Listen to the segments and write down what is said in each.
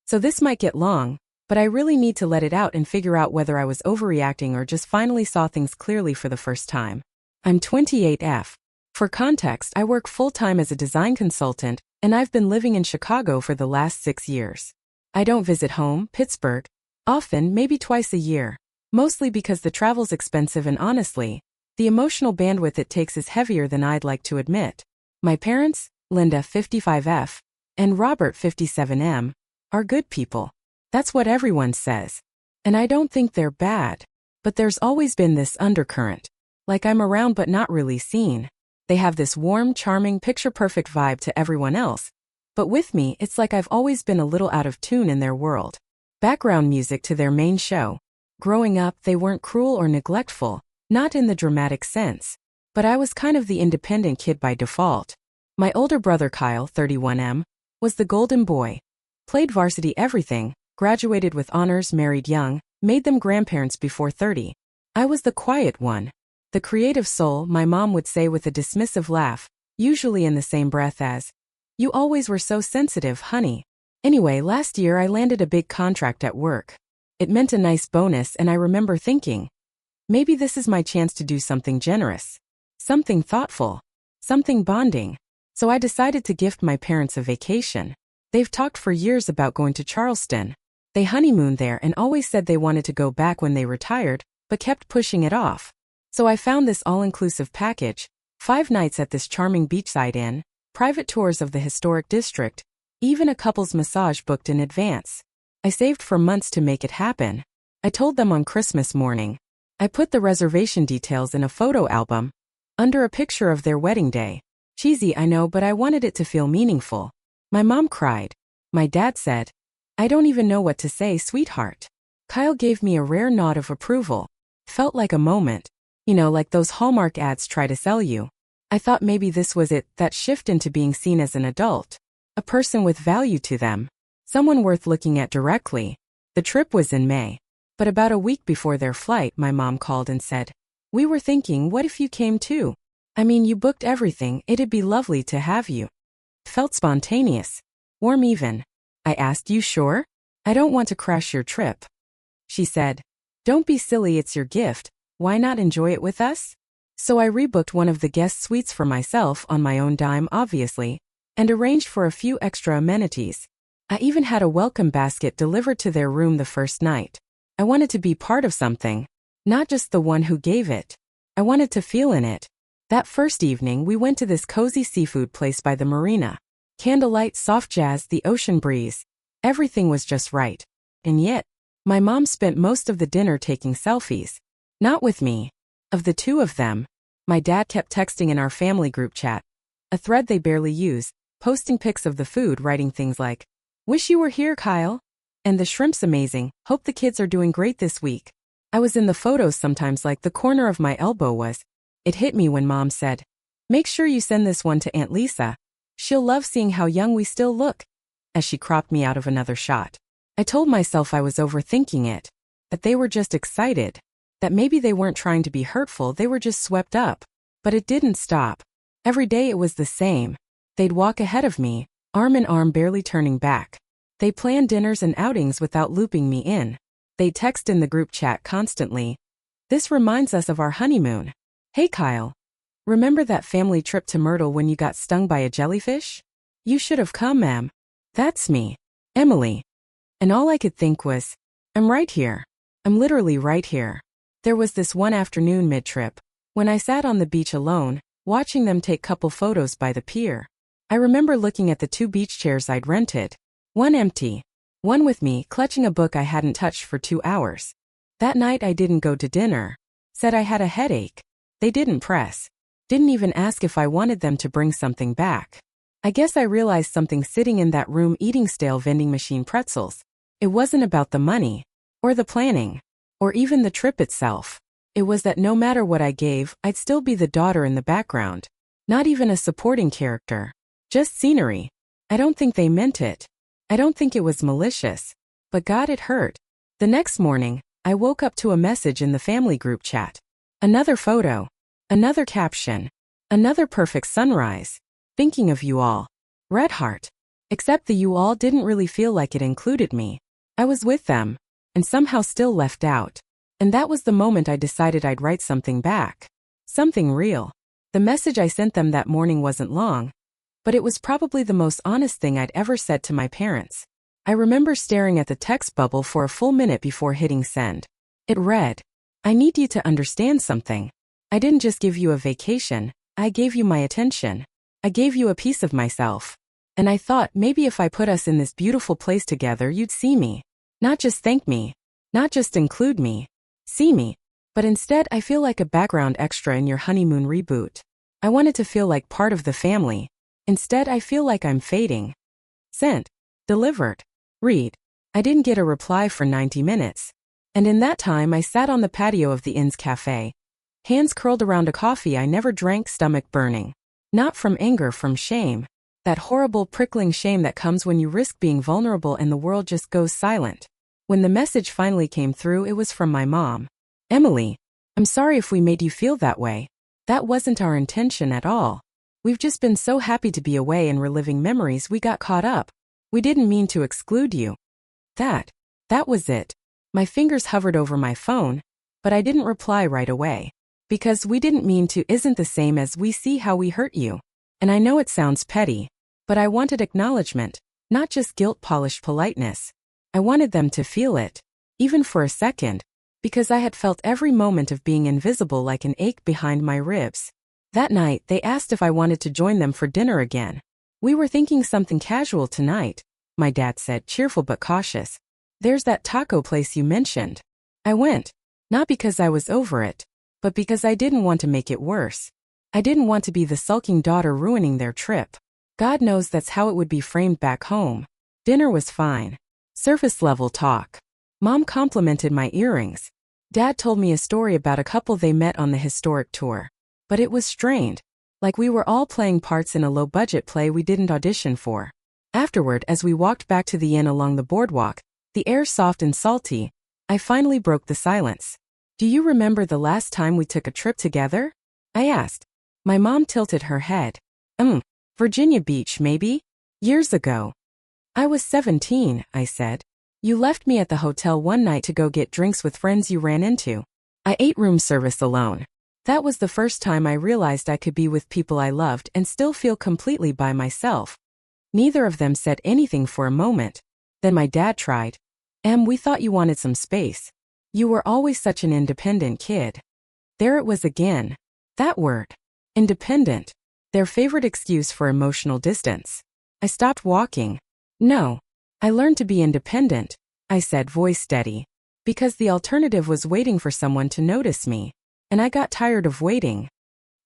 So this might get long, but I really need to let it out and figure out whether I was overreacting or just finally saw things clearly for the first time. I'm 28F. For context, I work full-time as a design consultant, and I've been living in Chicago for the last 6 years. I don't visit home, Pittsburgh, often, maybe twice a year, mostly because the travel's expensive and honestly, the emotional bandwidth it takes is heavier than I'd like to admit. My parents, Linda 55F, and Robert 57M, are good people. That's what everyone says. And I don't think they're bad. But there's always been this undercurrent. Like I'm around but not really seen. They have this warm, charming, picture-perfect vibe to everyone else. But with me, it's like I've always been a little out of tune in their world. Background music to their main show. Growing up, they weren't cruel or neglectful, not in the dramatic sense. But I was kind of the independent kid by default. My older brother Kyle, 31M, was the golden boy. Played varsity everything, graduated with honors, married young, made them grandparents before 30. I was the quiet one. The creative soul, my mom would say with a dismissive laugh, usually in the same breath as, "You always were so sensitive, honey." Anyway, last year I landed a big contract at work. It meant a nice bonus and I remember thinking, maybe this is my chance to do something generous. Something thoughtful. Something bonding. So I decided to gift my parents a vacation. They've talked for years about going to Charleston. They honeymooned there and always said they wanted to go back when they retired, but kept pushing it off. So I found this all-inclusive package, 5 nights at this charming beachside inn, private tours of the historic district, even a couple's massage booked in advance. I saved for months to make it happen. I told them on Christmas morning. I put the reservation details in a photo album, under a picture of their wedding day. Cheesy, I know, but I wanted it to feel meaningful. My mom cried. My dad said, "I don't even know what to say, sweetheart." Kyle gave me a rare nod of approval. Felt like a moment. You know, like those Hallmark ads try to sell you. I thought maybe this was it, that shift into being seen as an adult. A person with value to them. Someone worth looking at directly. The trip was in May. But about a week before their flight, my mom called and said, "We were thinking, what if you came too? I mean, you booked everything, it'd be lovely to have you." Felt spontaneous. Warm even. I asked, "You sure? I don't want to crash your trip." She said, "Don't be silly, it's your gift. Why not enjoy it with us?" So I rebooked one of the guest suites for myself on my own dime, obviously, and arranged for a few extra amenities. I even had a welcome basket delivered to their room the first night. I wanted to be part of something, not just the one who gave it. I wanted to feel in it. That first evening, we went to this cozy seafood place by the marina. Candlelight, soft jazz, the ocean breeze. Everything was just right. And yet, my mom spent most of the dinner taking selfies. Not with me. Of the two of them, my dad kept texting in our family group chat, a thread they barely use, posting pics of the food, writing things like, "Wish you were here, Kyle." And "The shrimp's amazing, hope the kids are doing great this week." I was in the photos sometimes like the corner of my elbow was. It hit me when Mom said, "Make sure you send this one to Aunt Lisa. She'll love seeing how young we still look," as she cropped me out of another shot. I told myself I was overthinking it, that they were just excited. That maybe they weren't trying to be hurtful, they were just swept up. But it didn't stop. Every day it was the same. They'd walk ahead of me, arm in arm, barely turning back. They planned dinners and outings without looping me in. They'd text in the group chat constantly. "This reminds us of our honeymoon. Hey Kyle, remember that family trip to Myrtle when you got stung by a jellyfish? You should have come, ma'am." That's me, Emily. And all I could think was, I'm right here. I'm literally right here. There was this one afternoon mid-trip, when I sat on the beach alone, watching them take couple photos by the pier. I remember looking at the 2 beach chairs I'd rented. One empty. One with me, clutching a book I hadn't touched for 2 hours. That night I didn't go to dinner. Said I had a headache. They didn't press. Didn't even ask if I wanted them to bring something back. I guess I realized something sitting in that room eating stale vending machine pretzels. It wasn't about the money, or the planning, or even the trip itself. It was that no matter what I gave, I'd still be the daughter in the background. Not even a supporting character. Just scenery. I don't think they meant it. I don't think it was malicious. But God, it hurt. The next morning, I woke up to a message in the family group chat. Another photo. Another caption. Another perfect sunrise. Thinking of you all. Red heart. Except the you all didn't really feel like it included me. I was with them, and somehow still left out. And that was the moment I decided I'd write something back. Something real. The message I sent them that morning wasn't long, but it was probably the most honest thing I'd ever said to my parents. I remember staring at the text bubble for a full minute before hitting send. It read, "I need you to understand something. I didn't just give you a vacation, I gave you my attention. I gave you a piece of myself. And I thought maybe if I put us in this beautiful place together you'd see me. Not just thank me. Not just include me. See me. But instead I feel like a background extra in your honeymoon reboot. I wanted to feel like part of the family. Instead I feel like I'm fading." Sent. Delivered. Read. I didn't get a reply for 90 minutes. And in that time I sat on the patio of the inn's cafe. Hands curled around a coffee I never drank, stomach burning. Not from anger, from shame. That horrible prickling shame that comes when you risk being vulnerable and the world just goes silent. When the message finally came through, it was from my mom. "Emily, I'm sorry if we made you feel that way. That wasn't our intention at all. We've just been so happy to be away and reliving memories we got caught up. We didn't mean to exclude you." That was it. My fingers hovered over my phone, but I didn't reply right away. Because "we didn't mean to" isn't the same as "we see how we hurt you." And I know it sounds petty, but I wanted acknowledgement, not just guilt-polished politeness. I wanted them to feel it, even for a second, because I had felt every moment of being invisible like an ache behind my ribs. That night, they asked if I wanted to join them for dinner again. "We were thinking something casual tonight," my dad said, cheerful but cautious. "There's that taco place you mentioned." I went, not because I was over it, but because I didn't want to make it worse. I didn't want to be the sulking daughter ruining their trip. God knows that's how it would be framed back home. Dinner was fine. Surface-level talk. Mom complimented my earrings. Dad told me a story about a couple they met on the historic tour. But it was strained. Like we were all playing parts in a low-budget play we didn't audition for. Afterward, as we walked back to the inn along the boardwalk, the air soft and salty, I finally broke the silence. "Do you remember the last time we took a trip together?" I asked. My mom tilted her head. Virginia Beach, maybe? Years ago." "I was 17, I said. "You left me at the hotel one night to go get drinks with friends you ran into. I ate room service alone. That was the first time I realized I could be with people I loved and still feel completely by myself." Neither of them said anything for a moment. Then my dad tried. "We thought you wanted some space. You were always such an independent kid." There it was again. That word. Independent. Their favorite excuse for emotional distance. I stopped walking. "No. I learned to be independent," I said, voice steady. "Because the alternative was waiting for someone to notice me. And I got tired of waiting."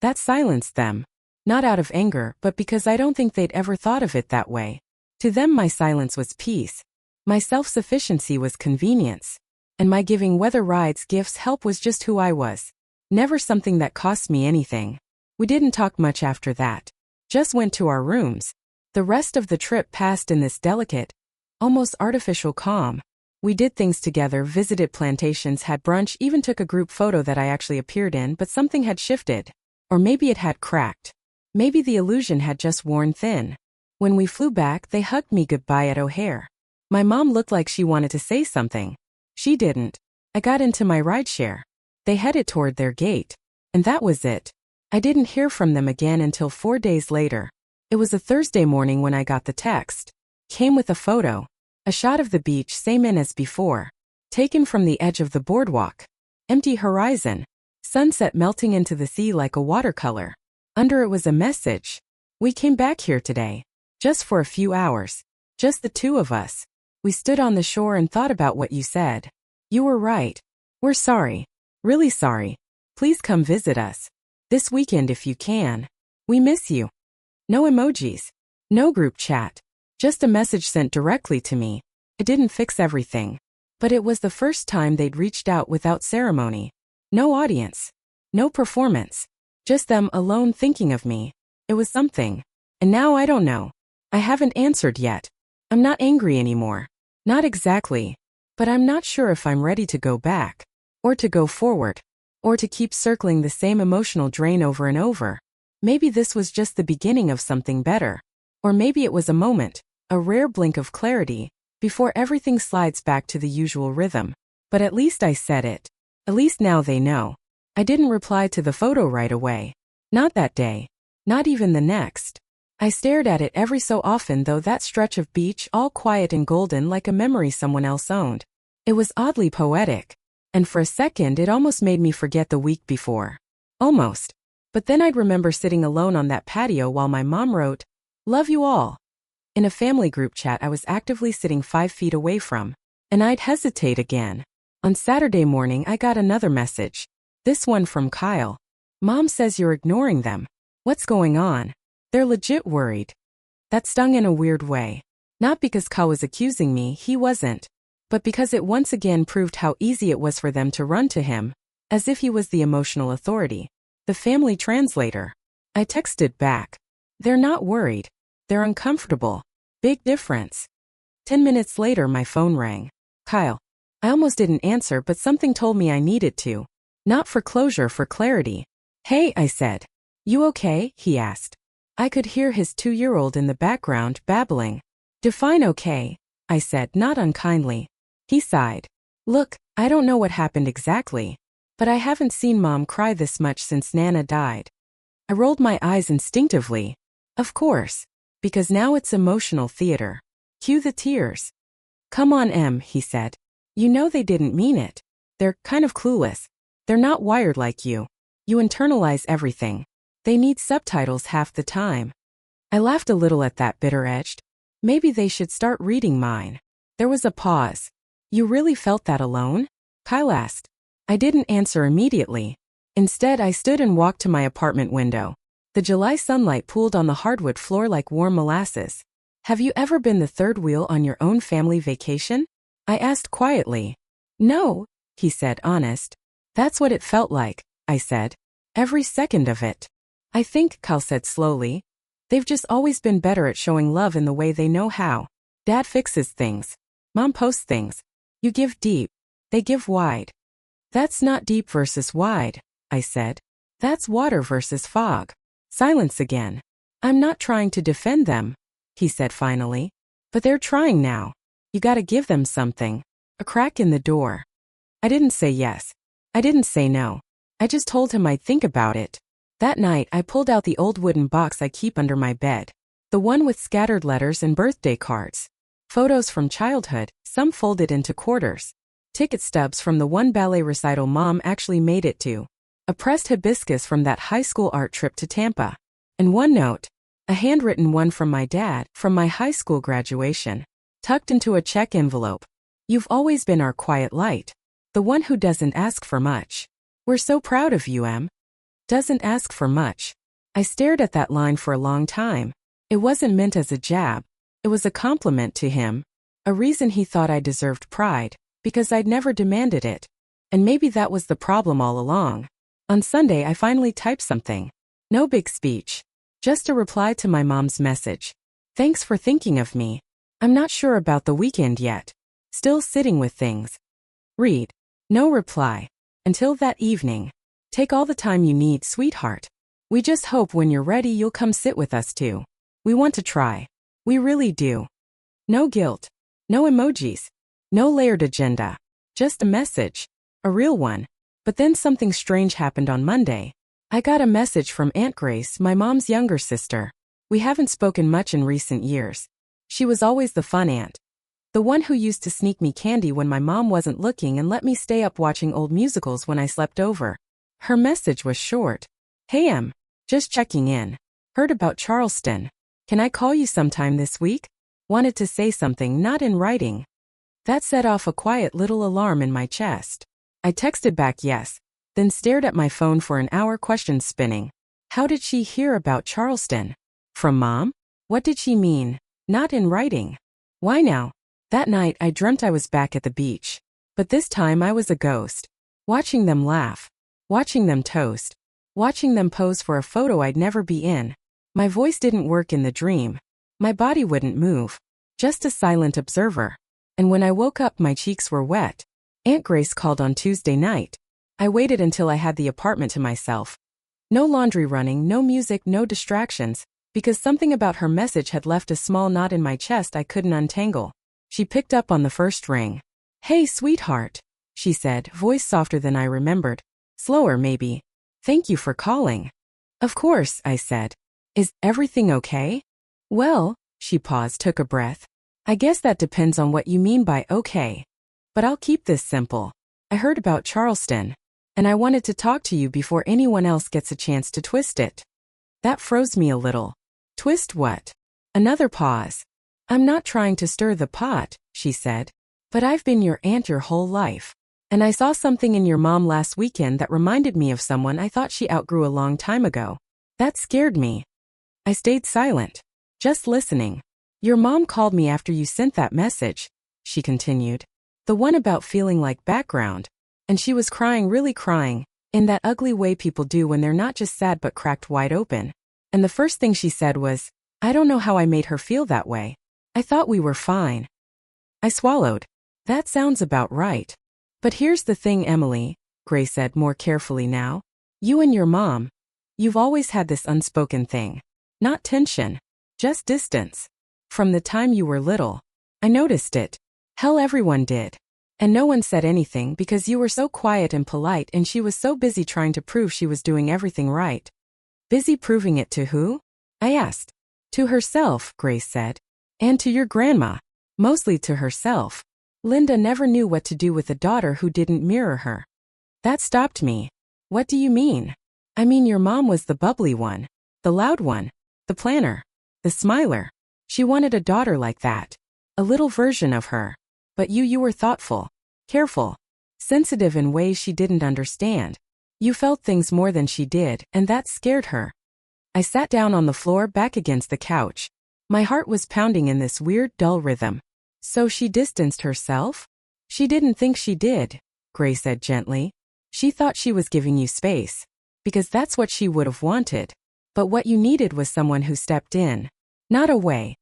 That silenced them. Not out of anger, but because I don't think they'd ever thought of it that way. To them my silence was peace. My self-sufficiency was convenience. And my giving weather rides, gifts, help was just who I was. Never something that cost me anything. We didn't talk much after that. Just went to our rooms. The rest of the trip passed in this delicate, almost artificial calm. We did things together, visited plantations, had brunch, even took a group photo that I actually appeared in, but something had shifted. Or maybe it had cracked. Maybe the illusion had just worn thin. When we flew back, they hugged me goodbye at O'Hare. My mom looked like she wanted to say something. She didn't. I got into my rideshare. They headed toward their gate. And that was it. I didn't hear from them again until 4 days later. It was a Thursday morning when I got the text. Came with a photo. A shot of the beach, same in as before. Taken from the edge of the boardwalk. Empty horizon. Sunset melting into the sea like a watercolor. Under it was a message. "We came back here today. Just for a few hours. Just the two of us. We stood on the shore and thought about what you said. You were right. We're sorry. Really sorry. Please come visit us. This weekend if you can. We miss you." No emojis. No group chat. Just a message sent directly to me. It didn't fix everything. But it was the first time they'd reached out without ceremony. No audience. No performance. Just them alone thinking of me. It was something. And now I don't know. I haven't answered yet. I'm not angry anymore. Not exactly. But I'm not sure if I'm ready to go back. Or to go forward. Or to keep circling the same emotional drain over and over. Maybe this was just the beginning of something better. Or maybe it was a moment. A rare blink of clarity, before everything slides back to the usual rhythm. But at least I said it. At least now they know. I didn't reply to the photo right away. Not that day. Not even the next. I stared at it every so often, though, that stretch of beach, all quiet and golden like a memory someone else owned. It was oddly poetic. And for a second it almost made me forget the week before. Almost. But then I'd remember sitting alone on that patio while my mom wrote, "Love you all," in a family group chat I was actively sitting 5 feet away from. And I'd hesitate again. On Saturday morning I got another message. This one from Kyle. "Mom says you're ignoring them. What's going on? They're legit worried." That stung in a weird way. Not because Kyle was accusing me, he wasn't. But because it once again proved how easy it was for them to run to him, as if he was the emotional authority, the family translator. I texted back. "They're not worried. They're uncomfortable. Big difference." 10 minutes later my phone rang. "Kyle." I almost didn't answer, but something told me I needed to. Not for closure, for clarity. "Hey," I said. "You okay?" he asked. I could hear his 2-year-old in the background babbling. "Define okay," I said, not unkindly. He sighed. "Look, I don't know what happened exactly, but I haven't seen Mom cry this much since Nana died." I rolled my eyes instinctively. Of course. Because now it's emotional theater. Cue the tears. "Come on, Em," he said. "You know they didn't mean it. They're kind of clueless. They're not wired like you. You internalize everything. They need subtitles half the time." I laughed a little at that, bitter-edged. Maybe they should start reading mine. There was a pause. "You really felt that alone?" Kyle asked. I didn't answer immediately. Instead, I stood and walked to my apartment window. The July sunlight pooled on the hardwood floor like warm molasses. "Have you ever been the third wheel on your own family vacation?" I asked quietly. "No," he said, honest. "That's what it felt like," I said. "Every second of it." "I think," Kyle said slowly, "they've just always been better at showing love in the way they know how. Dad fixes things. Mom posts things. You give deep. They give wide." "That's not deep versus wide," I said. "That's water versus fog." Silence again. "I'm not trying to defend them," he said finally. "But they're trying now. You gotta give them something. A crack in the door." I didn't say yes. I didn't say no. I just told him I'd think about it. That night I pulled out the old wooden box I keep under my bed. The one with scattered letters and birthday cards. Photos from childhood, some folded into quarters. Ticket stubs from the one ballet recital Mom actually made it to. A pressed hibiscus from that high school art trip to Tampa. And one note. A handwritten one from my dad, from my high school graduation. Tucked into a check envelope. "You've always been our quiet light. The one who doesn't ask for much. We're so proud of you, Em." Doesn't ask for much. I stared at that line for a long time. It wasn't meant as a jab. It was a compliment to him. A reason he thought I deserved pride, because I'd never demanded it. And maybe that was the problem all along. On Sunday I finally typed something. No big speech. Just a reply to my mom's message. "Thanks for thinking of me. I'm not sure about the weekend yet. Still sitting with things." Read. No reply. Until that evening. "Take all the time you need, sweetheart. We just hope when you're ready you'll come sit with us too. We want to try. We really do." No guilt. No emojis. No layered agenda. Just a message. A real one. But then something strange happened on Monday. I got a message from Aunt Grace, my mom's younger sister. We haven't spoken much in recent years. She was always the fun aunt. The one who used to sneak me candy when my mom wasn't looking and let me stay up watching old musicals when I slept over. Her message was short. "Hey Em. Just checking in. Heard about Charleston. Can I call you sometime this week?" Wanted to say something not in writing. That set off a quiet little alarm in my chest. I texted back yes, then stared at my phone for an hour, questions spinning. How did she hear about Charleston? From Mom? What did she mean? Not in writing. Why now? That night I dreamt I was back at the beach. But this time I was a ghost. Watching them laugh. Watching them toast. Watching them pose for a photo I'd never be in. My voice didn't work in the dream. My body wouldn't move. Just a silent observer. And when I woke up my cheeks were wet. Aunt Grace called on Tuesday night. I waited until I had the apartment to myself. No laundry running, no music, no distractions. because something about her message had left a small knot in my chest I couldn't untangle. She picked up on the first ring. "Hey, sweetheart," she said, voice softer than I remembered. Slower, maybe. "Thank you for calling." "Of course," I said. "Is everything okay?" "Well," she paused, took a breath. "I guess that depends on what you mean by okay. But I'll keep this simple. I heard about Charleston, and I wanted to talk to you before anyone else gets a chance to twist it." That froze me a little. "Twist what?" Another pause. "I'm not trying to stir the pot," she said. "But I've been your aunt your whole life. And I saw something in your mom last weekend that reminded me of someone I thought she outgrew a long time ago. That scared me." I stayed silent, just listening. "Your mom called me after you sent that message," she continued. "The one about feeling like background. And she was crying, really crying, in that ugly way people do when they're not just sad but cracked wide open. And the first thing she said was, 'I don't know how I made her feel that way. I thought we were fine.'" I swallowed. "That sounds about right. But here's the thing, Emily," Grace said more carefully now. "You and your mom, you've always had this unspoken thing. Not tension, just distance. From the time you were little. I noticed it. Hell, everyone did. And no one said anything because you were so quiet and polite and she was so busy trying to prove she was doing everything right." "Busy proving it to who?" I asked. "To herself," Grace said. "And to your grandma. Mostly to herself. Linda never knew what to do with a daughter who didn't mirror her." That stopped me. "What do you mean?" "I mean your mom was the bubbly one. The loud one. The planner. The smiler. She wanted a daughter like that. A little version of her. But you were thoughtful. Careful. Sensitive in ways she didn't understand. You felt things more than she did, and that scared her." I sat down on the floor back against the couch. My heart was pounding in this weird, dull rhythm. "So she distanced herself?" "She didn't think she did," Grace said gently. "She thought she was giving you space. Because that's what she would have wanted. But what you needed was someone who stepped in. Not away."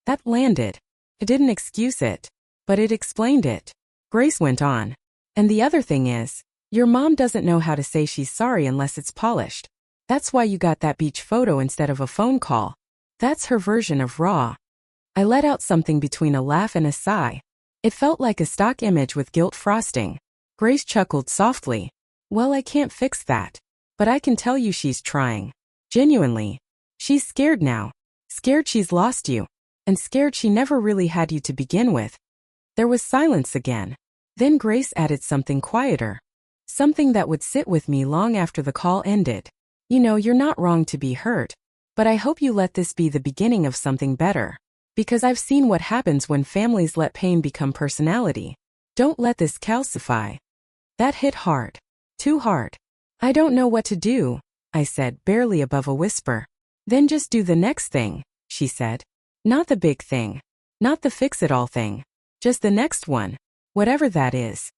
That landed. It didn't excuse it. But it explained it. Grace went on. "And the other thing is, your mom doesn't know how to say she's sorry unless it's polished. That's why you got that beach photo instead of a phone call. That's her version of raw." I let out something between a laugh and a sigh. It felt like a stock image with gilt frosting. Grace chuckled softly. "Well, I can't fix that. But I can tell you she's trying. Genuinely. She's scared now. Scared she's lost you. And scared she never really had you to begin with." There was silence again. Then Grace added something quieter. Something that would sit with me long after the call ended. "You know, you're not wrong to be hurt. But I hope you let this be the beginning of something better. Because I've seen what happens when families let pain become personality. Don't let this calcify." That hit hard. Too hard. "I don't know what to do," I said, barely above a whisper. "Then just do the next thing," she said. "Not the big thing. Not the fix-it-all thing. Just the next one. Whatever that is."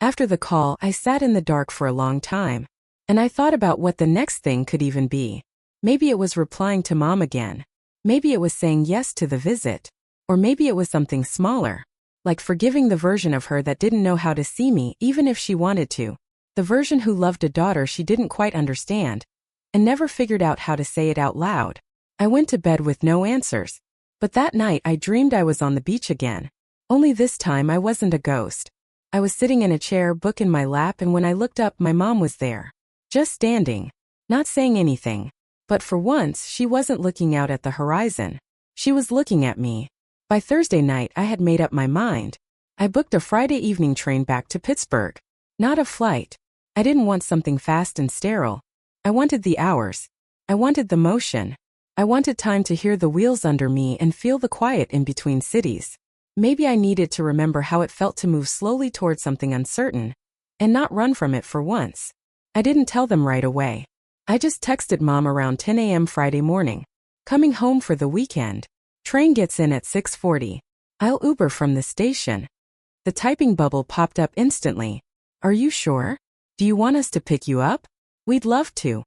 After the call, I sat in the dark for a long time. And I thought about what the next thing could even be. Maybe it was replying to Mom again. Maybe it was saying yes to the visit. Or maybe it was something smaller. Like forgiving the version of her that didn't know how to see me even if she wanted to. The version who loved a daughter she didn't quite understand. And never figured out how to say it out loud. I went to bed with no answers. But that night I dreamed I was on the beach again. Only this time I wasn't a ghost. I was sitting in a chair, book in my lap, and when I looked up my mom was there. Just standing. Not saying anything. But for once she wasn't looking out at the horizon. She was looking at me. By Thursday night I had made up my mind. I booked a Friday evening train back to Pittsburgh. Not a flight. I didn't want something fast and sterile. I wanted the hours. I wanted the motion. I wanted time to hear the wheels under me and feel the quiet in between cities. Maybe I needed to remember how it felt to move slowly toward something uncertain. And not run from it for once. I didn't tell them right away. I just texted Mom around 10 a.m. Friday morning. "Coming home for the weekend. Train gets in at 6:40. I'll Uber from the station." The typing bubble popped up instantly. "Are you sure? Do you want us to pick you up? We'd love to."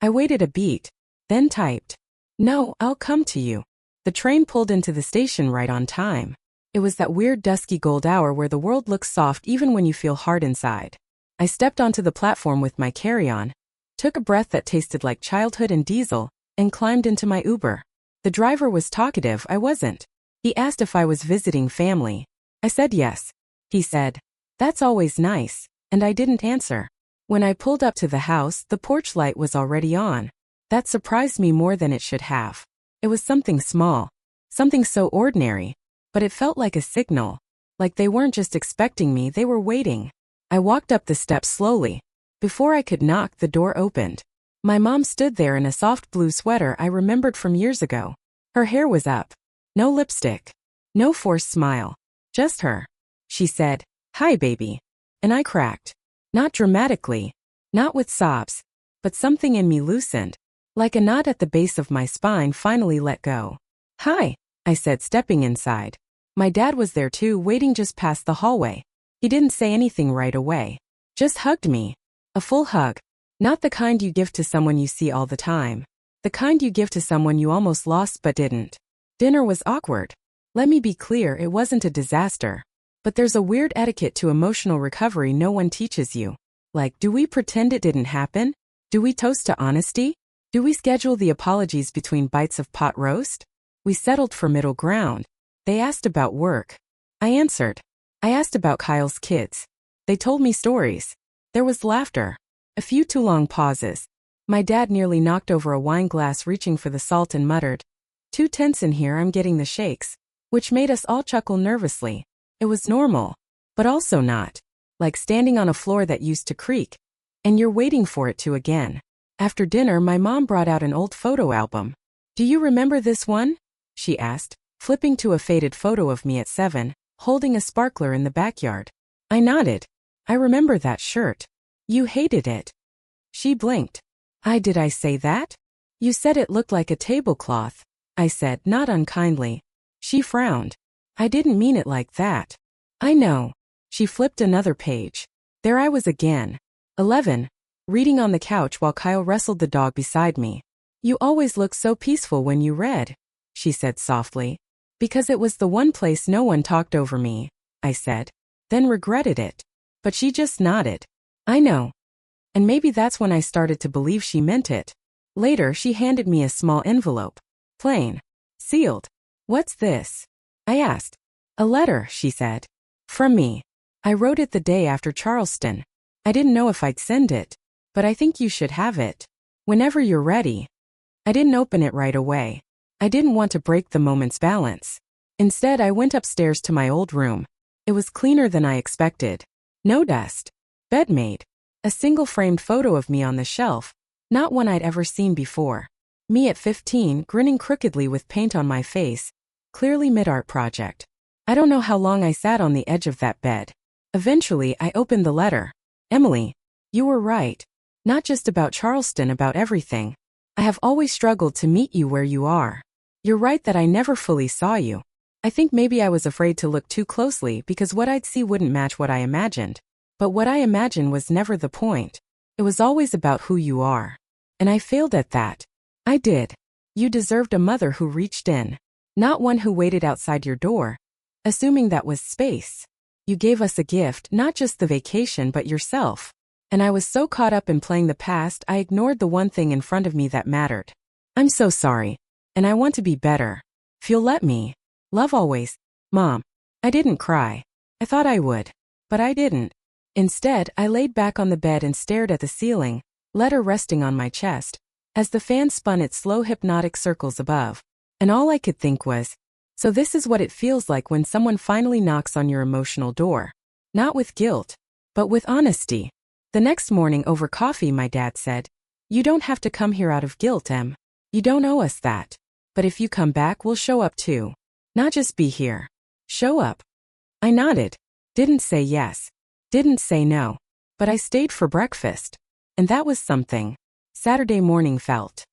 I waited a beat. Then typed. "No, I'll come to you." The train pulled into the station right on time. It was that weird dusky gold hour where the world looks soft even when you feel hard inside. I stepped onto the platform with my carry-on. Took a breath that tasted like childhood and diesel, and climbed into my Uber. The driver was talkative, I wasn't. He asked if I was visiting family. I said yes. He said, "That's always nice," and I didn't answer. When I pulled up to the house, the porch light was already on. That surprised me more than it should have. It was something small, something so ordinary, but it felt like a signal. Like they weren't just expecting me, they were waiting. I walked up the steps slowly. Before I could knock, the door opened. My mom stood there in a soft blue sweater I remembered from years ago. Her hair was up. No lipstick. No forced smile. Just her. She said, "Hi, baby." And I cracked. Not dramatically. Not with sobs. But something in me loosened. Like a knot at the base of my spine finally let go. "Hi," I said, stepping inside. My dad was there too, waiting just past the hallway. He didn't say anything right away. Just hugged me. A full hug. Not the kind you give to someone you see all the time. The kind you give to someone you almost lost but didn't. Dinner was awkward. Let me be clear, it wasn't a disaster. But there's a weird etiquette to emotional recovery no one teaches you. Like, do we pretend it didn't happen? Do we toast to honesty? Do we schedule the apologies between bites of pot roast? We settled for middle ground. They asked about work. I answered. I asked about Kyle's kids. They told me stories. There was laughter. A few too long pauses. My dad nearly knocked over a wine glass reaching for the salt and muttered, "Too tense in here, I'm getting the shakes," which made us all chuckle nervously. It was normal, but also not. Like standing on a floor that used to creak. And you're waiting for it to again. After dinner, my mom brought out an old photo album. "Do you remember this one?" she asked, flipping to a faded photo of me at 7, holding a sparkler in the backyard. I nodded. "I remember that shirt. You hated it." She blinked. Did I say that?" "You said it looked like a tablecloth," I said, not unkindly. She frowned. "I didn't mean it like that." "I know." She flipped another page. There I was again. 11. Reading on the couch while Kyle wrestled the dog beside me. "You always look so peaceful when you read," she said softly. "Because it was the one place no one talked over me," I said, then regretted it. But she just nodded. "I know." And maybe that's when I started to believe she meant it. Later, she handed me a small envelope. Plain. Sealed. "What's this?" I asked. "A letter," she said. "From me. I wrote it the day after Charleston. I didn't know if I'd send it. But I think you should have it. Whenever you're ready." I didn't open it right away. I didn't want to break the moment's balance. Instead, I went upstairs to my old room. It was cleaner than I expected. No dust. Bed made. A single framed photo of me on the shelf. Not one I'd ever seen before. Me at 15, grinning crookedly with paint on my face. Clearly mid-art project. I don't know how long I sat on the edge of that bed. Eventually, I opened the letter. "Emily, you were right. Not just about Charleston, about everything. I have always struggled to meet you where you are. You're right that I never fully saw you. I think maybe I was afraid to look too closely because what I'd see wouldn't match what I imagined. But what I imagined was never the point. It was always about who you are. And I failed at that. I did. You deserved a mother who reached in. Not one who waited outside your door, assuming that was space. You gave us a gift, not just the vacation but yourself. And I was so caught up in playing the past I ignored the one thing in front of me that mattered. I'm so sorry. And I want to be better. If you'll let me. Love always. Mom." I didn't cry. I thought I would. But I didn't. Instead, I laid back on the bed and stared at the ceiling, letter resting on my chest, as the fan spun its slow hypnotic circles above. And all I could think was, so this is what it feels like when someone finally knocks on your emotional door. Not with guilt, but with honesty. The next morning over coffee, my dad said, "You don't have to come here out of guilt, Em. You don't owe us that. But if you come back, we'll show up too. Not just be here. Show up." I nodded. Didn't say yes. Didn't say no. But I stayed for breakfast. And that was something. Saturday morning felt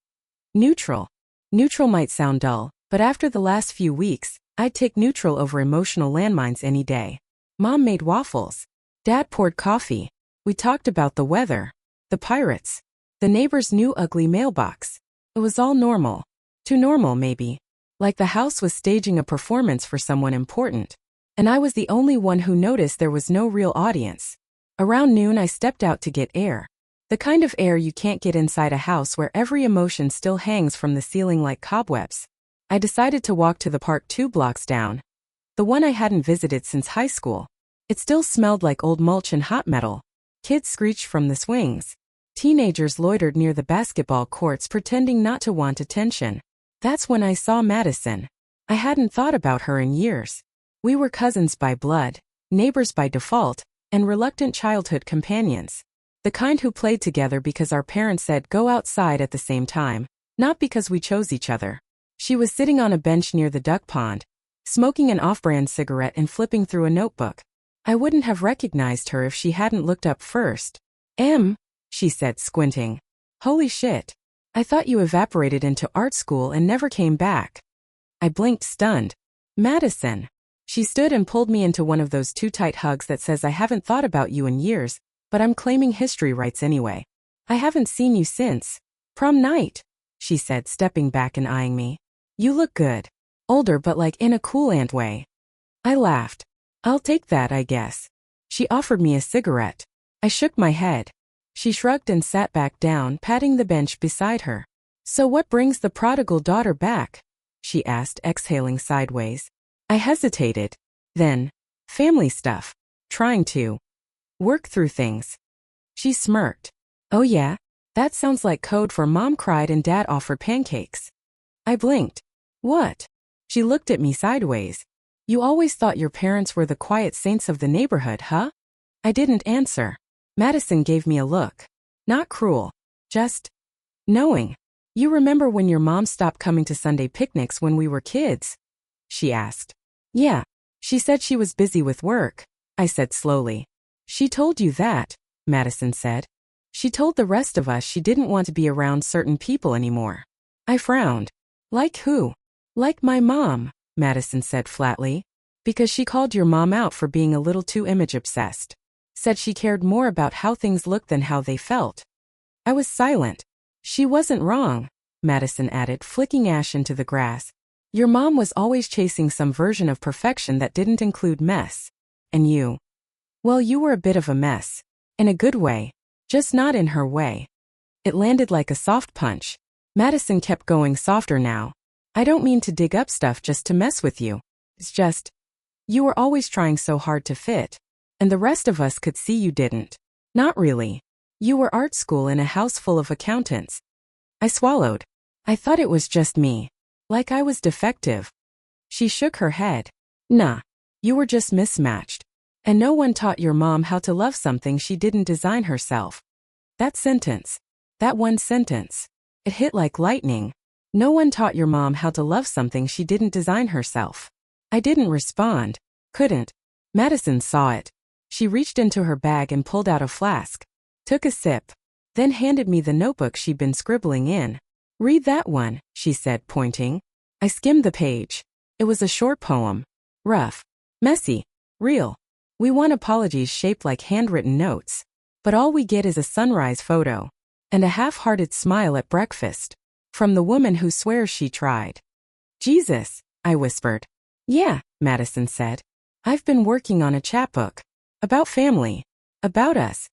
neutral. Neutral might sound dull, but after the last few weeks, I'd take neutral over emotional landmines any day. Mom made waffles. Dad poured coffee. We talked about the weather, the pirates, the neighbor's new ugly mailbox. It was all normal. Too normal, maybe. Like the house was staging a performance for someone important. And I was the only one who noticed there was no real audience. Around noon, I stepped out to get air. The kind of air you can't get inside a house where every emotion still hangs from the ceiling like cobwebs. I decided to walk to the park 2 blocks down, the one I hadn't visited since high school. It still smelled like old mulch and hot metal. Kids screeched from the swings. Teenagers loitered near the basketball courts pretending not to want attention. That's when I saw Madison. I hadn't thought about her in years. We were cousins by blood, neighbors by default, and reluctant childhood companions. The kind who played together because our parents said go outside at the same time, not because we chose each other. She was sitting on a bench near the duck pond, smoking an off-brand cigarette and flipping through a notebook. I wouldn't have recognized her if she hadn't looked up first. She said, squinting. Holy shit. I thought you evaporated into art school and never came back. I blinked, stunned. Madison. She stood and pulled me into one of those too tight hugs that says I haven't thought about you in years, but I'm claiming history rights anyway. I haven't seen you since prom night, she said, stepping back and eyeing me. You look good. Older but like in a cool aunt way. I laughed. I'll take that, I guess. She offered me a cigarette. I shook my head. She shrugged and sat back down, patting the bench beside her. So what brings the prodigal daughter back? She asked, exhaling sideways. I hesitated. Then, family stuff. Trying to work through things. She smirked. Oh yeah? That sounds like code for mom cried and dad offered pancakes. I blinked. What? She looked at me sideways. You always thought your parents were the quiet saints of the neighborhood, huh? I didn't answer. Madison gave me a look. Not cruel. Just knowing. You remember when your mom stopped coming to Sunday picnics when we were kids? She asked. Yeah. She said she was busy with work, I said slowly. She told you that, Madison said. She told the rest of us she didn't want to be around certain people anymore. I frowned. Like who? Like my mom, Madison said flatly. Because she called your mom out for being a little too image-obsessed. Said she cared more about how things looked than how they felt. I was silent. She wasn't wrong, Madison added, flicking ash into the grass. Your mom was always chasing some version of perfection that didn't include mess. And you? Well, you were a bit of a mess. In a good way. Just not in her way. It landed like a soft punch. Madison kept going softer now. I don't mean to dig up stuff just to mess with you. It's just, you were always trying so hard to fit. And the rest of us could see you didn't. Not really. You were art school in a house full of accountants. I swallowed. I thought it was just me. Like I was defective. She shook her head. Nah. You were just mismatched. And no one taught your mom how to love something she didn't design herself. That sentence. That one sentence. It hit like lightning. No one taught your mom how to love something she didn't design herself. I didn't respond. Couldn't. Madison saw it. She reached into her bag and pulled out a flask. Took a sip. Then handed me the notebook she'd been scribbling in. Read that one, she said, pointing. I skimmed the page. It was a short poem. Rough. Messy. Real. We want apologies shaped like handwritten notes. But all we get is a sunrise photo. And a half-hearted smile at breakfast. From the woman who swears she tried. Jesus, I whispered. Yeah, Madison said. I've been working on a chapbook. About family. About us.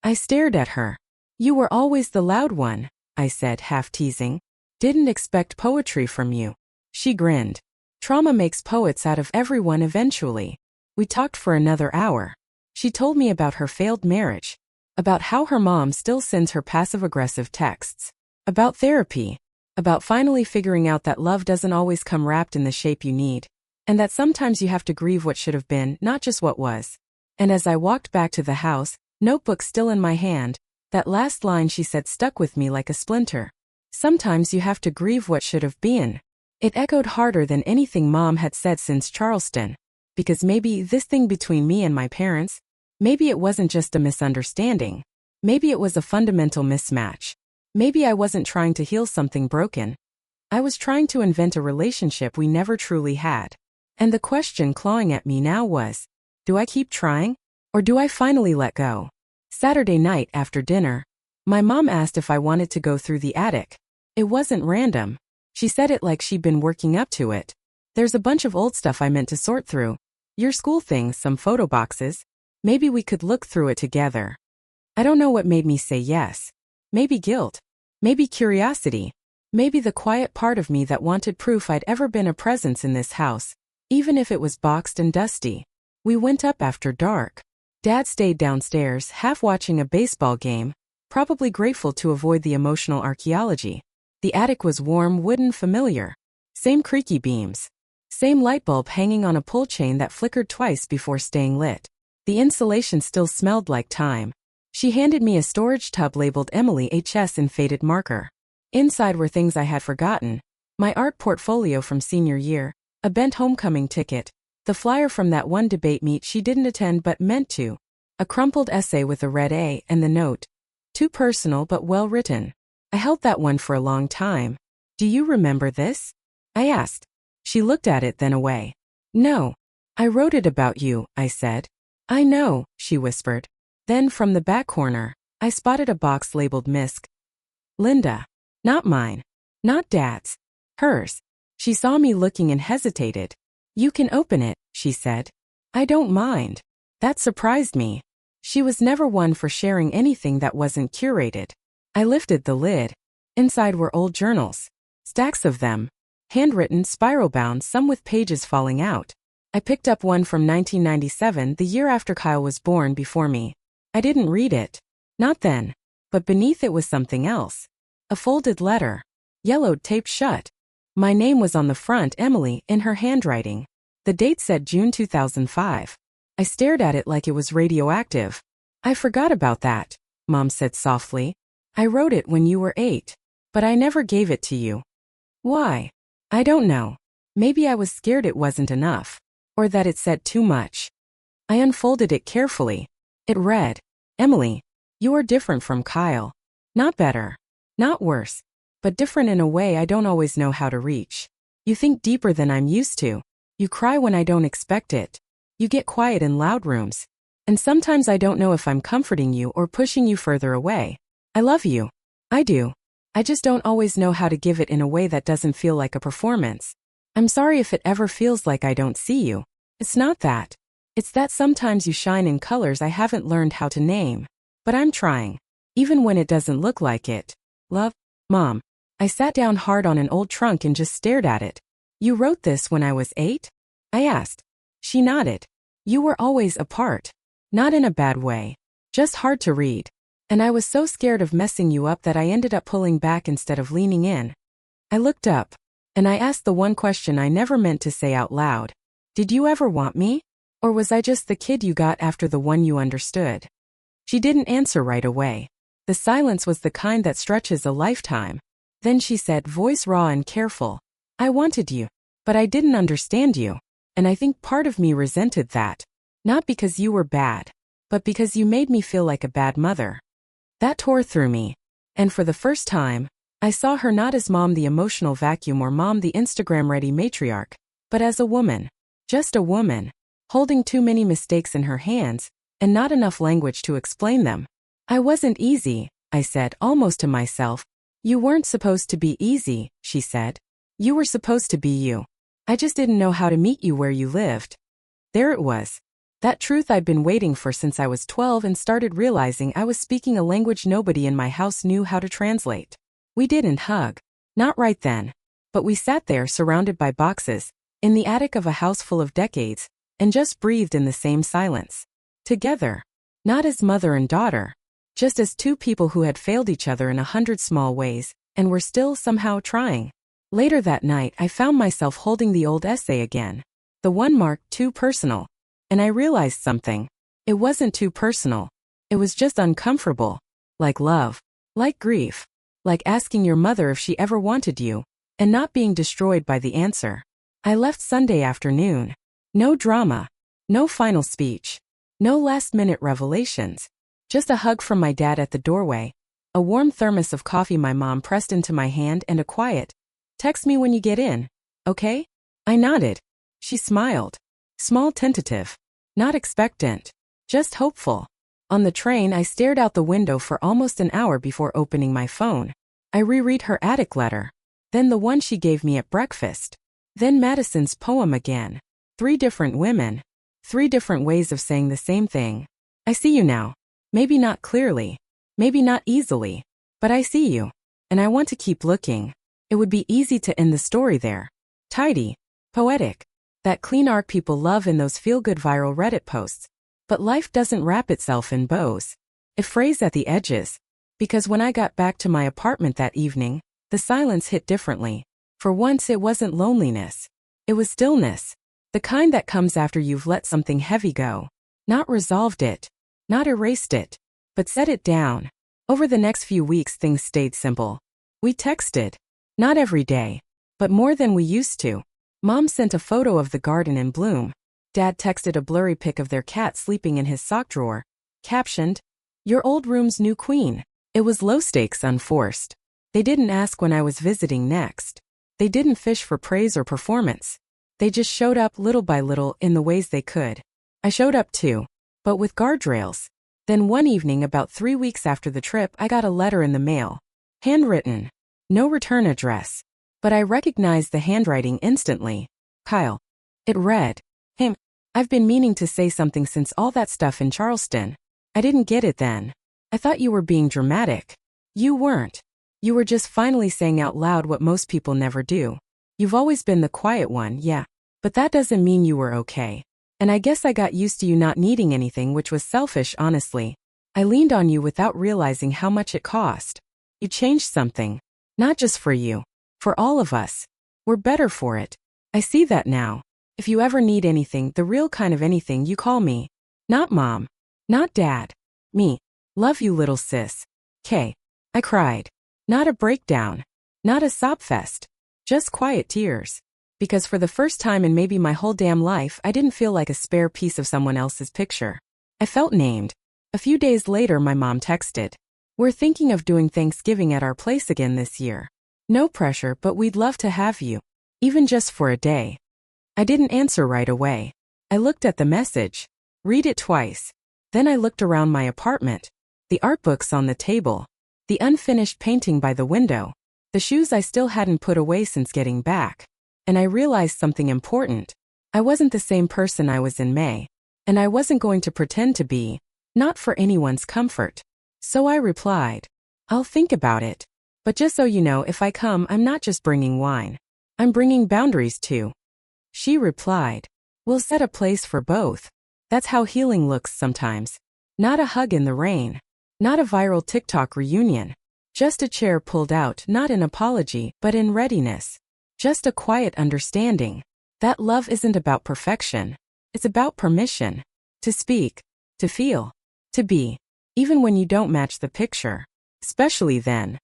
I stared at her. You were always the loud one, I said, half teasing. Didn't expect poetry from you. She grinned. Trauma makes poets out of everyone eventually. We talked for another hour. She told me about her failed marriage. About how her mom still sends her passive-aggressive texts. About therapy. About finally figuring out that love doesn't always come wrapped in the shape you need. And that sometimes you have to grieve what should have been, not just what was. And as I walked back to the house, notebook still in my hand, that last line she said stuck with me like a splinter. Sometimes you have to grieve what should have been. It echoed harder than anything Mom had said since Charleston. Because maybe this thing between me and my parents, maybe it wasn't just a misunderstanding. Maybe it was a fundamental mismatch. Maybe I wasn't trying to heal something broken. I was trying to invent a relationship we never truly had. And the question clawing at me now was, do I keep trying? Or do I finally let go? Saturday night after dinner, my mom asked if I wanted to go through the attic. It wasn't random. She said it like she'd been working up to it. There's a bunch of old stuff I meant to sort through. Your school things, some photo boxes. Maybe we could look through it together. I don't know what made me say yes. Maybe guilt. Maybe curiosity. Maybe the quiet part of me that wanted proof I'd ever been a presence in this house, even if it was boxed and dusty. We went up after dark. Dad stayed downstairs, half watching a baseball game, probably grateful to avoid the emotional archaeology. The attic was warm, wooden, familiar. Same creaky beams. Same light bulb hanging on a pull chain that flickered twice before staying lit. The insulation still smelled like time. She handed me a storage tub labeled Emily HS in faded marker. Inside were things I had forgotten. My art portfolio from senior year, a bent homecoming ticket, the flyer from that one debate meet she didn't attend but meant to, a crumpled essay with a red A, and the note. Too personal but well written. I held that one for a long time. Do you remember this? I asked. She looked at it, then away. No. I wrote it about you, I said. I know, she whispered. Then from the back corner, I spotted a box labeled Miss Linda. Not mine. Not Dad's. Hers. She saw me looking and hesitated. You can open it, she said. I don't mind. That surprised me. She was never one for sharing anything that wasn't curated. I lifted the lid. Inside were old journals. Stacks of them. Handwritten, spiral-bound, some with pages falling out. I picked up one from 1997, the year after Kyle was born before me. I didn't read it. Not then. But beneath it was something else. A folded letter. Yellowed, taped shut. My name was on the front, Emily, in her handwriting. The date said June 2005. I stared at it like it was radioactive. I forgot about that, Mom said softly. I wrote it when you were 8. But I never gave it to you. Why? I don't know. Maybe I was scared it wasn't enough. Or that it said too much. I unfolded it carefully. It read, Emily, you are different from Kyle. Not better. Not worse. But different in a way I don't always know how to reach. You think deeper than I'm used to. You cry when I don't expect it. You get quiet in loud rooms. And sometimes I don't know if I'm comforting you or pushing you further away. I love you. I do. I just don't always know how to give it in a way that doesn't feel like a performance. I'm sorry if it ever feels like I don't see you. It's not that. It's that sometimes you shine in colors I haven't learned how to name. But I'm trying. Even when it doesn't look like it. Love, Mom. I sat down hard on an old trunk and just stared at it. You wrote this when I was 8? I asked. She nodded. You were always apart. Not in a bad way. Just hard to read. And I was so scared of messing you up that I ended up pulling back instead of leaning in. I looked up. And I asked the one question I never meant to say out loud. Did you ever want me? Or was I just the kid you got after the one you understood? She didn't answer right away. The silence was the kind that stretches a lifetime. Then she said, voice raw and careful, I wanted you. But I didn't understand you. And I think part of me resented that. Not because you were bad. But because you made me feel like a bad mother. That tore through me. And for the first time, I saw her not as Mom the emotional vacuum or Mom the Instagram-ready matriarch, but as a woman. Just a woman. Holding too many mistakes in her hands, and not enough language to explain them. I wasn't easy, I said, almost to myself. You weren't supposed to be easy, she said. You were supposed to be you. I just didn't know how to meet you where you lived. There it was. That truth I'd been waiting for since I was 12 and started realizing I was speaking a language nobody in my house knew how to translate. We didn't hug. Not right then. But we sat there surrounded by boxes, in the attic of a house full of decades, and just breathed in the same silence. Together. Not as mother and daughter. Just as two people who had failed each other in 100 small ways, and were still somehow trying. Later that night I found myself holding the old essay again. The one marked too personal. And I realized something. It wasn't too personal. It was just uncomfortable. Like love. Like grief. Like asking your mother if she ever wanted you, and not being destroyed by the answer. I left Sunday afternoon. No drama. No final speech. No last-minute revelations. Just a hug from my dad at the doorway. A warm thermos of coffee my mom pressed into my hand and a quiet, text me when you get in, okay? I nodded. She smiled. Small, tentative. Not expectant. Just hopeful. On the train I stared out the window for almost an hour before opening my phone. I reread her attic letter. Then the one she gave me at breakfast. Then Madison's poem again. 3 different women. 3 different ways of saying the same thing. I see you now. Maybe not clearly. Maybe not easily. But I see you. And I want to keep looking. It would be easy to end the story there. Tidy. Poetic. That clean art people love in those feel-good viral Reddit posts. But life doesn't wrap itself in bows. It frays at the edges. Because when I got back to my apartment that evening, the silence hit differently. For once it wasn't loneliness. It was stillness. The kind that comes after you've let something heavy go. Not resolved it. Not erased it. But set it down. Over the next few weeks things stayed simple. We texted. Not every day. But more than we used to. Mom sent a photo of the garden in bloom. Dad texted a blurry pic of their cat sleeping in his sock drawer. Captioned, "Your old room's new queen." It was low stakes, unforced. They didn't ask when I was visiting next. They didn't fish for praise or performance. They just showed up little by little in the ways they could. I showed up too. But with guardrails. Then one evening about 3 weeks after the trip I got a letter in the mail. Handwritten. No return address. But I recognized the handwriting instantly. Kyle. It read, "Hey, I've been meaning to say something since all that stuff in Charleston. I didn't get it then. I thought you were being dramatic. You weren't. You were just finally saying out loud what most people never do. You've always been the quiet one, yeah. But that doesn't mean you were okay. And I guess I got used to you not needing anything, which was selfish, honestly. I leaned on you without realizing how much it cost. You changed something. Not just for you. For all of us. We're better for it. I see that now. If you ever need anything, the real kind of anything, you call me. Not mom. Not dad. Me. Love you, little sis. K." I cried. Not a breakdown. Not a sob fest. Just quiet tears. Because for the first time in maybe my whole damn life, I didn't feel like a spare piece of someone else's picture. I felt named. A few days later my mom texted, "We're thinking of doing Thanksgiving at our place again this year. No pressure, but we'd love to have you. Even just for a day." I didn't answer right away. I looked at the message. Read it twice. Then I looked around my apartment. The art books on the table. The unfinished painting by the window. The shoes I still hadn't put away since getting back. And I realized something important. I wasn't the same person I was in May. And I wasn't going to pretend to be. Not for anyone's comfort. So I replied, "I'll think about it. But just so you know, if I come, I'm not just bringing wine. I'm bringing boundaries too." She replied, "We'll set a place for both. That's how healing looks sometimes. Not a hug in the rain. Not a viral TikTok reunion. Just a chair pulled out, not an apology, but in readiness. Just a quiet understanding. That love isn't about perfection. It's about permission. To speak. To feel. To be. Even when you don't match the picture. Especially then.